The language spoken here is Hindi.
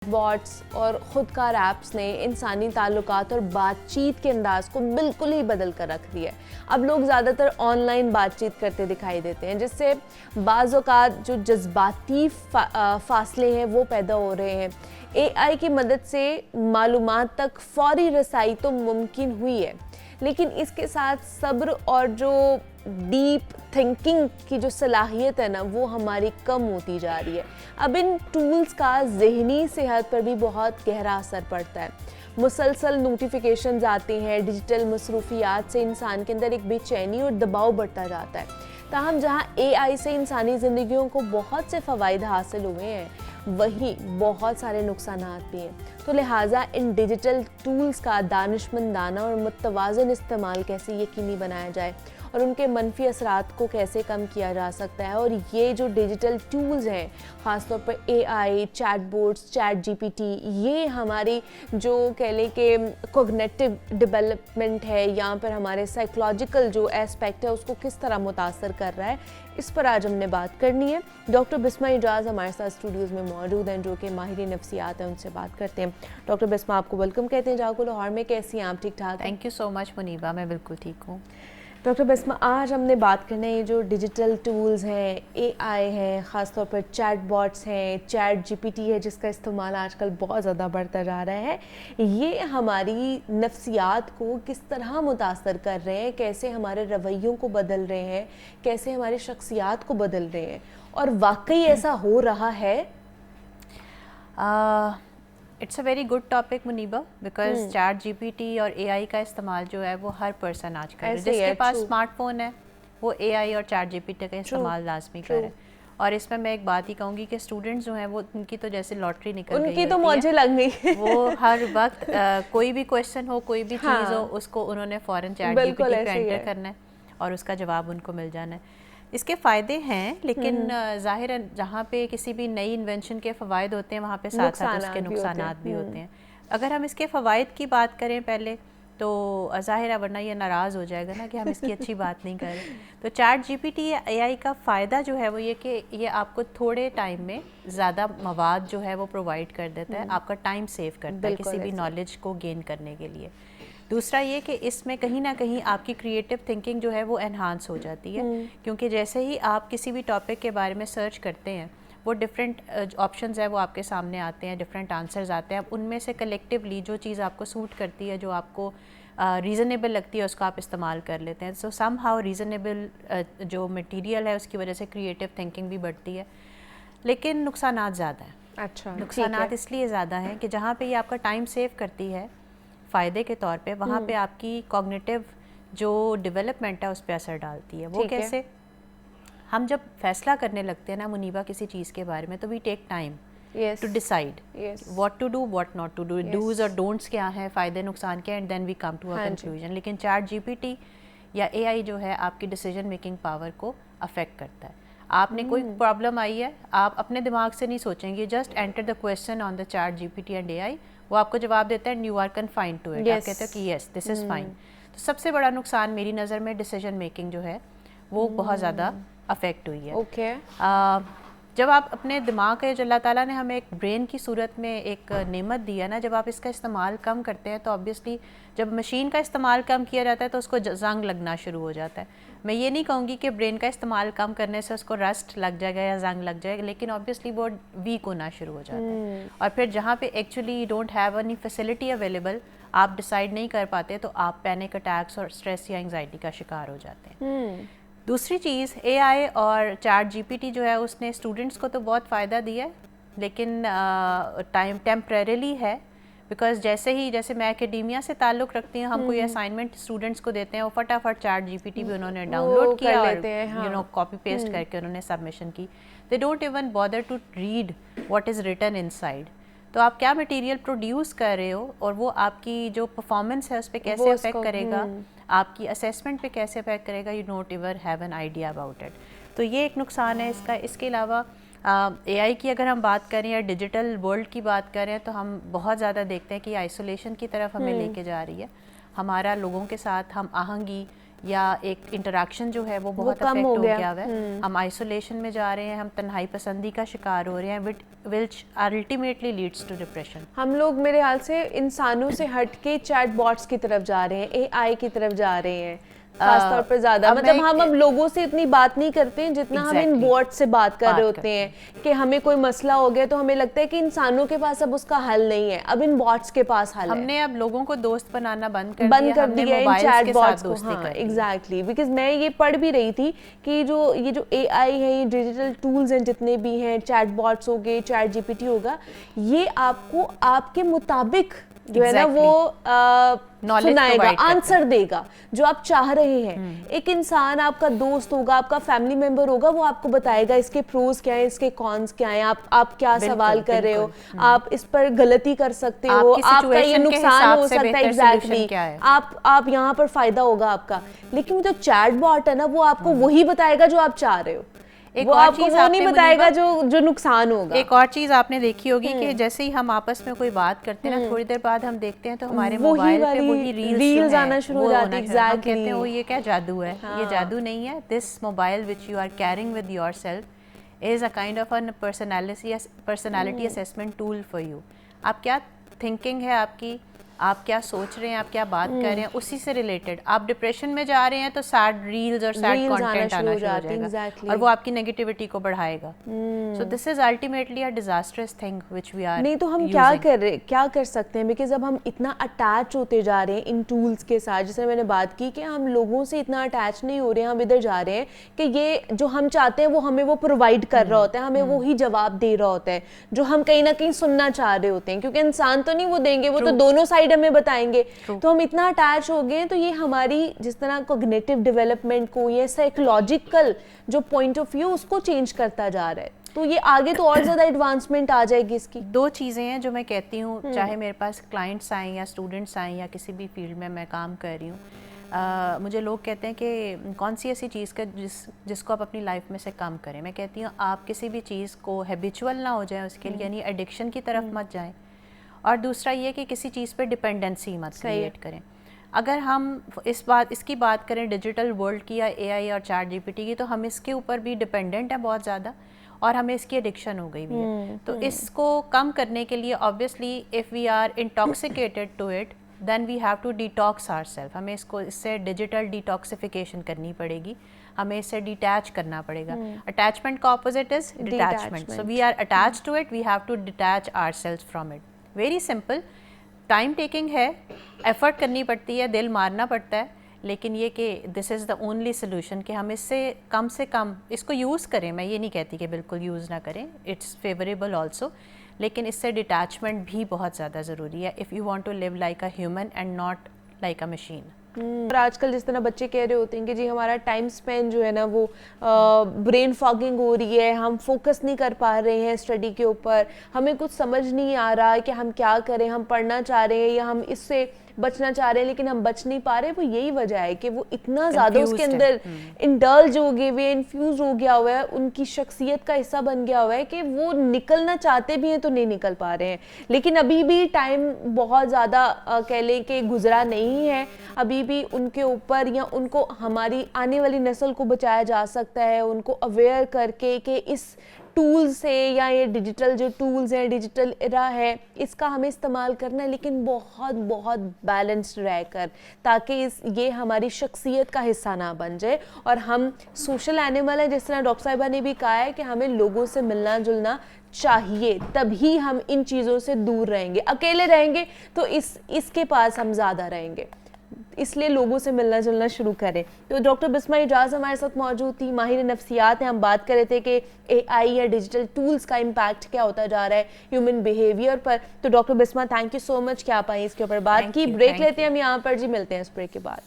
बॉट्स और खुदकार ऐप्स ने इंसानी ताल्लुकात और बातचीत के अंदाज को बिल्कुल ही बदल कर रख दिया है। अब लोग ज़्यादातर ऑनलाइन बातचीत करते दिखाई देते हैं, जिससे बाज़ औक़ात जो जज्बाती फासले हैं वो पैदा हो रहे हैं। एआई की मदद से मालूमात तक फ़ौरी रसाई तो मुमकिन हुई है, लेकिन इसके साथ सब्र और जो डीप थिंकिंग की जो सलाहियत है ना, वो हमारी कम होती जा रही है। अब इन टूल्स का ज़हनी सेहत पर भी बहुत गहरा असर पड़ता है। मुसलसल नोटिफिकेशंस आती हैं, डिजिटल मसरूफियात से इंसान के अंदर एक बेचैनी और दबाव बढ़ता जाता है। ताहम जहाँ एआई से इंसानी ज़िंदगियों को बहुत से फ़वाइद हासिल हुए हैं, वहीं बहुत सारे नुकसानात भी हैं। तो लिहाजा इन डिजिटल टूल्स का दानिशमंदाना और मुतवाज़न इस्तेमाल कैसे यकीनी बनाया जाए और उनके मनफी असरात को कैसे कम किया जा सकता है। और ये जो डिजिटल टूल्स हैं, ख़ासतौर पर एआई, चैटबॉट्स, चैट जीपीटी, ये हमारी जो कह लें कि कॉग्निटिव डेवलपमेंट है या फिर हमारे साइकोलॉजिकल जो एस्पेक्ट है उसको किस तरह मुतासर कर रहा है, इस पर आज हमने बात करनी है। डॉक्टर बिस्मा इजाज़ हमारे साथ स्टूडियोज़ में मौजूद हैं, जो कि माहिर नफ्सियात हैं, उनसे बात करते हैं। डॉक्टर बिस्मा, आपको वेलकम कहते हैं जागो लाहौर में। कैसी हैं आप? ठीक ठाक? Thank you so much Muniba, मैं बिल्कुल ठीक हूँ। डॉक्टर बिस्मा, आज हमने बात करना है ये जो डिजिटल टूल्स हैं, एआई हैं, ख़ासतौर पर चैट बॉट्स हैं, चैट जीपीटी है जिसका इस्तेमाल आजकल बहुत ज़्यादा बढ़ता जा रहा है, ये हमारी नफ्सियात को किस तरह मुतासर कर रहे हैं, कैसे हमारे रवैयों को बदल रहे हैं, कैसे हमारी शख्सियात को बदल रहे हैं, और वाकई ऐसा हो रहा है? It's a very good topic Muniba, because chat GPT और एआई का इस्तेमाल जो है वो हर पर्सन आज कर रहा है। जिसके पास स्मार्टफोन है वो एआई और चैट जीपीटी का इस्तेमाल लाजमी करे। और इसमें मैं एक बात ही कहूँगी कि स्टूडेंट्स जो हैं वो उनकी तो जैसे लॉटरी निकल गई, उनकी तो मौजें लग गई। वो हर वक्त कोई भी क्वेश्चन हो, कोई भी चीज़ हो, उसको उन्होंने फ़ौरन चैट जीपीटी पे एंटर करना है और उसका जवाब उनको मिल जाना है। इसके फ़ायदे हैं, लेकिन ज़ाहिर है जहाँ पे किसी भी नई इन्वेंशन के फ़वाइद होते हैं वहाँ पे साथ साथ उसके नुकसानात भी होते हैं। अगर हम इसके फ़वाइद की बात करें पहले, तो ज़ाहिर है, वरना ये नाराज़ हो जाएगा ना कि हम इसकी अच्छी बात नहीं कर रहे। तो चैट जीपीटी या एआई का फ़ायदा जो है वो ये कि ये आपको थोड़े टाइम में ज़्यादा मवाद जो है वो प्रोवाइड कर देता है, आपका टाइम सेव करता है किसी भी नॉलेज को गेन करने के लिए। दूसरा ये कि इसमें कहीं ना कहीं आपकी क्रिएटिव थिंकिंग जो है वो एनहांस हो जाती है, क्योंकि जैसे ही आप किसी भी टॉपिक के बारे में सर्च करते हैं, वो डिफरेंट ऑप्शंस है वो आपके सामने आते हैं, डिफरेंट आंसर्स आते हैं। अब उनमें से कलेक्टिवली जो चीज़ आपको सूट करती है, जो आपको रीज़नेबल लगती है, उसको आप इस्तेमाल कर लेते हैं। सो सम हाउ रीज़नेबल जो मटीरियल है उसकी वजह से क्रिएटिव थिंकिंग भी बढ़ती है, लेकिन नुकसानात ज़्यादा हैं। अच्छा, नुकसानात इसलिए ज़्यादा हैं कि जहाँ पे ये आपका टाइम सेव करती है फ़ायदे के तौर पे, वहाँ पे आपकी कॉग्निटिव जो डेवलपमेंट है उस पर असर डालती है। वो कैसे? हम जब फैसला करने लगते हैं ना मुनीबा किसी चीज़ के बारे में, तो we take time to decide what to do, what not to do, dos और डोंट्स क्या हैं, फ़ायदे नुकसान क्या हैं, and then we come to a conclusion. लेकिन चैट जीपीटी या एआई जो है आपकी डिसीजन मेकिंग पावर को अफेक्ट करता है। आपने कोई प्रॉब्लम आई है, आप अपने दिमाग से नहीं सोचेंगे, just enter the question on the chat GPT and AI, वो आपको जवाब देता है and you are confined to it. आप कहते हो कि यस दिस इज़ फाइन। तो सबसे बड़ा नुकसान मेरी नज़र में डिसीजन मेकिंग जो है वो बहुत ज़्यादा अफेक्ट हुई है। जब आप अपने दिमाग के, जो अल्लाह ताला ने हमें एक ब्रेन की सूरत में एक नेमत दी है ना, जब आप इसका इस्तेमाल कम करते हैं तो ऑब्वियसली जब मशीन का इस्तेमाल कम किया जाता है तो उसको जंग लगना शुरू हो जाता है। मैं ये नहीं कहूँगी कि ब्रेन का इस्तेमाल कम करने से उसको रस्ट लग जाएगा या जंग लग जाएगा, लेकिन ऑब्वियसली वो वीक होना शुरू हो जाता है। और फिर जहाँ पे actually don't have any facility available, आप डिसाइड नहीं कर पाते, तो आप पैनिक अटैक्स और स्ट्रेस या एंग्जाइटी का शिकार हो जाते हैं। दूसरी चीज़, एआई और चैट जीपीटी जो है उसने स्टूडेंट्स को तो बहुत फ़ायदा दिया है, लेकिन टाइम टेम्परेरीली है। बिकॉज जैसे मैं एकेडेमिया से ताल्लुक़ रखती हूँ, हम कोई असाइनमेंट स्टूडेंट्स को देते हैं, वो फटाफट चैट जीपीटी भी उन्होंने डाउनलोड किया और यू नो कॉपी पेस्ट करके उन्होंने सबमिशन की। They don't even bother to read what is written inside. तो आप क्या मटेरियल प्रोड्यूस कर रहे हो और वो आपकी जो परफॉर्मेंस है उस पर कैसे अफेक्ट करेगा, आपकी असेसमेंट पे कैसे अफेक्ट करेगा, you not इवर have an idea about it. तो ये एक नुकसान है इसका। इसके अलावा एआई की अगर हम बात करें या डिजिटल वर्ल्ड की बात करें, तो हम बहुत ज़्यादा देखते हैं कि आइसोलेशन की तरफ हमें लेके जा रही है। हमारा लोगों के साथ हम आहंगी या एक इंटरेक्शन जो है वो बहुत कम अफेक्ट हो हो गया। गया हुआ है। हम आइसोलेशन में जा रहे हैं, हम तन्हाई पसंदी का शिकार हो रहे हैं, which ultimately leads to depression. हम लोग मेरे ख्याल से इंसानों से हट के चैट बॉट्स की तरफ जा रहे हैं, एआई की तरफ जा रहे हैं खासतौर पर ज्यादा। मतलब हम अब लोगों से इतनी बात नहीं करते हैं जितना हम इन बॉट से बात कर रहे होते हैं कि हमें कोई मसला हो गया तो हमें लगता है कि इंसानों के पास अब उसका हल नहीं है, अब इन बॉट्स के पास हल है। हमने अब लोगों को दोस्त बनाना बंद कर दिया इन चैट बॉट्स को। हाँ एग्जैक्टली, बिकॉज मैं ये पढ़ भी रही थी कि ये जो एआई है, ये डिजिटल टूल्स हैं जितने भी हैं, चैट बॉट्स हो गए, चैट जीपीटी होगा, ये आपको आपके मुताबिक जो है ना वो सुनाएगा, आंसर देगा जो आप चाह रहे हैं। एक इंसान आपका दोस्त होगा, आपका फैमिली मेंबर होगा, वो आपको बताएगा इसके प्रोज क्या है, इसके कॉन्स क्या है, आप क्या सवाल कर रहे हो, आप इस पर गलती कर सकते हो, आपका ये नुकसान हो सकता है, एग्जैक्टली आप यहाँ पर फायदा होगा आपका। लेकिन जो चैट बॉट है ना, वो आपको वही बताएगा जो आप चाह रहे हो, वो आपको वो नहीं बताएगा जो नुकसान होगा। एक और चीज आपने देखी होगी कि जैसे ही हम आपस में कोई बात करते हैं ना, थोड़ी देर बाद हम देखते हैं तो हमारे मोबाइल पे वही रील्स आना शुरू हो जाती है। एग्जैक्टली, कहते हैं वो ये क्या जादू है। ये जादू नहीं है। This mobile which you are carrying with yourself is a kind of a personality assessment tool for you. आप क्या थिंकिंग है आपकी, आप क्या सोच रहे हैं, आप क्या बात कर रहे हैं, उसी से रिलेटेड। आप डिप्रेशन में जा रहे हैं तो सैड रील्स और सैड कंटेंट आना शुरू हो जाएगा और वो आपकी नेगेटिविटी को बढ़ाएगा। So this is ultimately a disastrous thing which we are. नहीं तो हम क्या कर सकते हैं, बिकॉज अब हम इतना अटैच होते जा रहे हैं इन टूल्स के साथ। जैसे मैंने बात की कि हम लोगों से इतना अटैच नहीं हो रहे हैं, हम इधर जा रहे हैं कि ये जो हम चाहते हैं वो हमें वो प्रोवाइड कर रहा होता है, हमें वो ही जवाब दे रहा होता है जो हम कहीं ना कहीं सुनना चाह रहे होते हैं, क्योंकि इंसान तो नहीं वो देंगे, वो तो दोनों साइड हमें बताएंगे। तो हम इतना अटैच हो गए, तो ये हमारी जिस तरह कॉग्निटिव डेवलपमेंट को, ये साइकोलॉजिकल जो पॉइंट ऑफ व्यू उसको चेंज करता जा रहा है। तो ये आगे तो और ज्यादा एडवांसमेंट आ जाएगी इसकी। दो चीज़ें हैं जो मैं कहती हूँ, चाहे मेरे पास क्लाइंट्स आए या स्टूडेंट्स आए या किसी भी फील्ड में मैं काम कर रही हूँ, मुझे लोग कहते हैं कि कौन सी ऐसी चीज़ का जिसको आप अपनी लाइफ में से कम करें। मैं कहती हूँ आप किसी भी चीज़ को हैबिचुअल ना हो जाए उसके लिए, यानी एडिक्शन की तरफ मत जाएं। और दूसरा ये कि किसी चीज़ पे डिपेंडेंसी मत क्रिएट करें। अगर हम इसकी बात करें डिजिटल वर्ल्ड की या एआई और चैट जीपीटी की, तो हम इसके ऊपर भी डिपेंडेंट है बहुत ज़्यादा और हमें इसकी एडिक्शन हो गई भी है। तो इसको कम करने के लिए obviously if we are intoxicated to it then we have to detox ourselves. हमें इससे डिजिटल डिटॉक्सिफिकेशन करनी पड़ेगी, हमें इससे डिटैच करना पड़ेगा। अटैचमेंट का opposite is detachment. So we are attached to it, we have to detach ourselves from it. Very simple, time taking है, एफर्ट करनी पड़ती है, दिल मारना पड़ता है, लेकिन ये कि this is the only solution कि हम इससे कम इसको यूज़ करें। मैं ये नहीं कहती कि बिल्कुल यूज़ ना करें, इट्स फेवरेबल ऑल्सो, लेकिन इससे डिटैचमेंट भी बहुत ज़्यादा ज़रूरी है if you want to live like a human and not like a machine. और आजकल जिस तरह बच्चे कह रहे होते हैं कि जी हमारा टाइम स्पेन जो है ना वो ब्रेन फॉगिंग हो रही है, हम फोकस नहीं कर पा रहे हैं स्टडी के ऊपर, हमें कुछ समझ नहीं आ रहा है कि हम क्या करें, हम पढ़ना चाह रहे हैं या हम इससे बचना चाह रहे हैं लेकिन हम बच नहीं पा रहे। वो यही वजह है कि वो इतना ज़्यादा उसके अंदर इंडल्ज हो गए हुए, इन्फ्यूज हो गया हुआ है, उनकी शख्सियत का हिस्सा बन गया हुआ है कि वो निकलना चाहते भी हैं तो नहीं निकल पा रहे हैं। लेकिन अभी भी टाइम बहुत ज़्यादा कह लें कि गुजरा नहीं है, अभी भी उनके ऊपर या उनको हमारी आने वाली नस्ल को बचाया जा सकता है, उनको अवेयर करके कि इस टूल्स से या ये डिजिटल जो टूल्स हैं, डिजिटल एरा है, इसका हमें इस्तेमाल करना है, लेकिन बहुत बहुत बैलेंस्ड रहकर, ताकि ये हमारी शख्सियत का हिस्सा ना बन जाए। और हम सोशल एनिमल हैं, जिस तरह डॉक्टर साहिबा ने भी कहा है कि हमें लोगों से मिलना जुलना चाहिए, तभी हम इन चीज़ों से दूर रहेंगे। अकेले रहेंगे तो इसके पास हम ज़्यादा रहेंगे, इसलिए लोगों से मिलना जुलना शुरू करें। तो डॉक्टर बिस्मा इजाज़ हमारे साथ मौजूद थी, माहिर नफ्सियात हैं। हम बात कर रहे थे कि एआई या डिजिटल टूल्स का इम्पैक्ट क्या होता जा रहा है ह्यूमन बिहेवियर पर। तो doctor Bisma, thank you so much कि आप आई इसके ऊपर बात की। ब्रेक लेते हैं हम यहाँ पर जी, मिलते हैं इस ब्रेक के बाद।